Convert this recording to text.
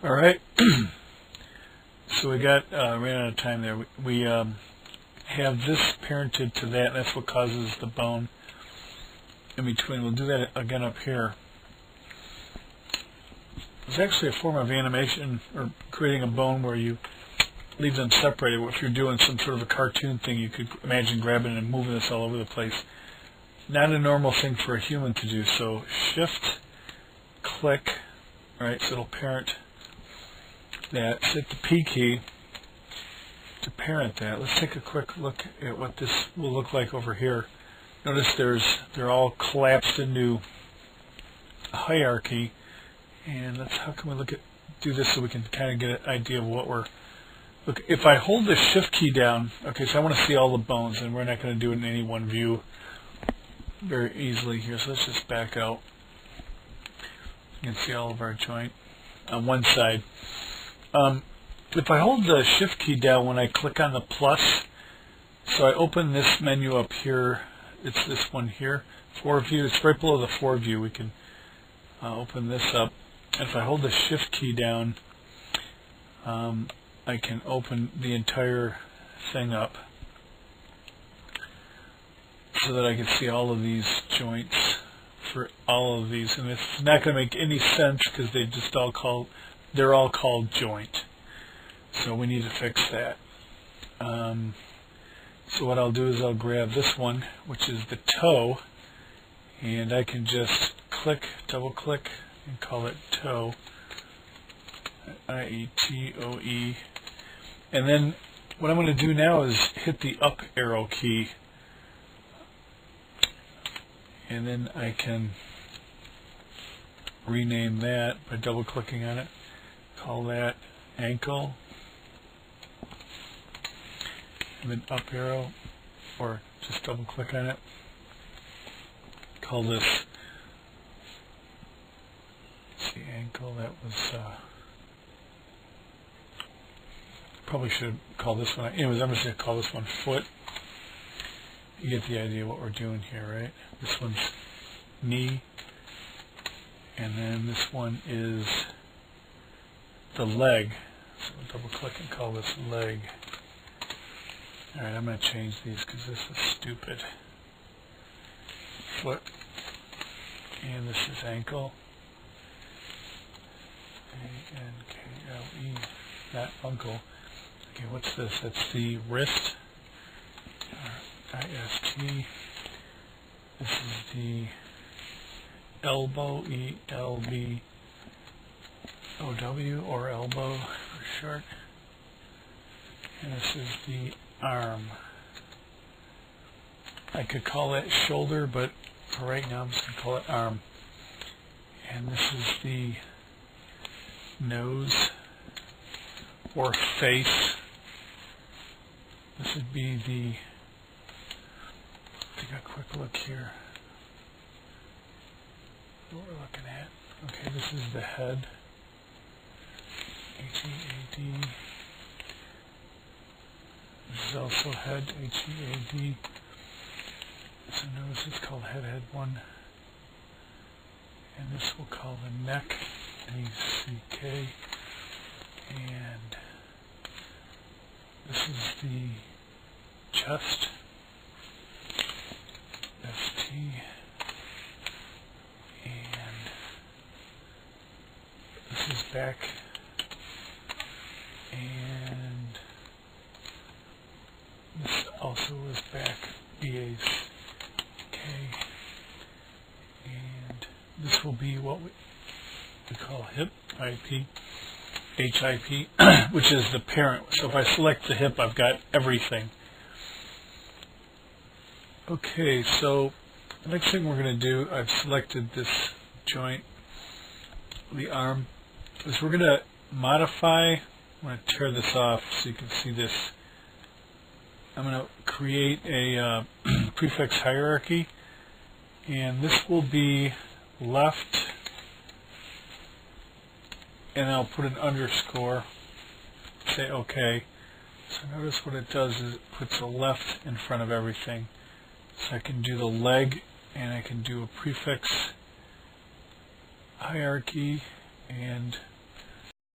All right. So we got ran out of time there. We have this parented to that. That's what causes the bone in between. We'll do that again up here. It's actually a form of animation or creating a bone where you leave them separated. If you're doing some sort of a cartoon thing, you could imagine grabbing and moving this all over the place. Not a normal thing for a human to do. So shift, click, right? So it'll parent that. Hit the P key to parent that. Let's take a quick look at what this will look like over here. Notice they're all collapsed into a hierarchy. And how can we do this so we can kind of get an idea of what we're. Look, if I hold the shift key down, okay, so I want to see all the bones, and we're not going to do it in any one view very easily here. So let's just back out. You can see all of our joint on one side. If I hold the shift key down when I click on the plus, so I open this menu up here, it's this one here, 4 view, it's right below the 4 view. We can open this up. If I hold the shift key down, I can open the entire thing up so that I can see all of these joints for all of these. And it's not going to make any sense because they're all called joint. So we need to fix that. So what I'll do is I'll grab this one, which is the toe, and I can just double click, and call it toe, IETOE. And then what I'm going to do now is hit the up arrow key, and then I can rename that by double clicking on it. Call that ankle, and then up arrow, or just double click on it. Call this, let's see, ankle. That was probably should call this one. Anyways, I'm just going to call this one foot. You get the idea of what we're doing here, right? This one's knee, and then this one is the leg. So we'll double click and call this leg. Alright, I'm going to change these because this is stupid. Foot, and this is ankle. A-N-K-L-E, not uncle. Okay, what's this? That's the wrist. I-S-T. This is the elbow, E-L-B-O-W, or elbow for short. And this is the arm. I could call that shoulder, but for right now I'm just going to call it arm. And this is the nose, or face. This would be the, take a quick look here, what we're looking at. Okay, this is the head, H-E-A-D. This is also head, H-E-A-D. So notice it's called head 1. And this we'll call the neck, N-E-C-K. And this is the chest, S-T. And this is back. And this also is back, B-A-C-K. And this will be what we call hip, I-P. HIP, which is the parent. So if I select the hip, I've got everything. Okay, so the next thing we're going to do, I've selected this joint, the arm, is we're going to modify. I'm going to tear this off so you can see this. I'm going to create a prefix hierarchy, and this will be left, and I'll put an underscore, say OK. So notice what it does is it puts a left in front of everything. So I can do the leg, and I can do a prefix hierarchy, and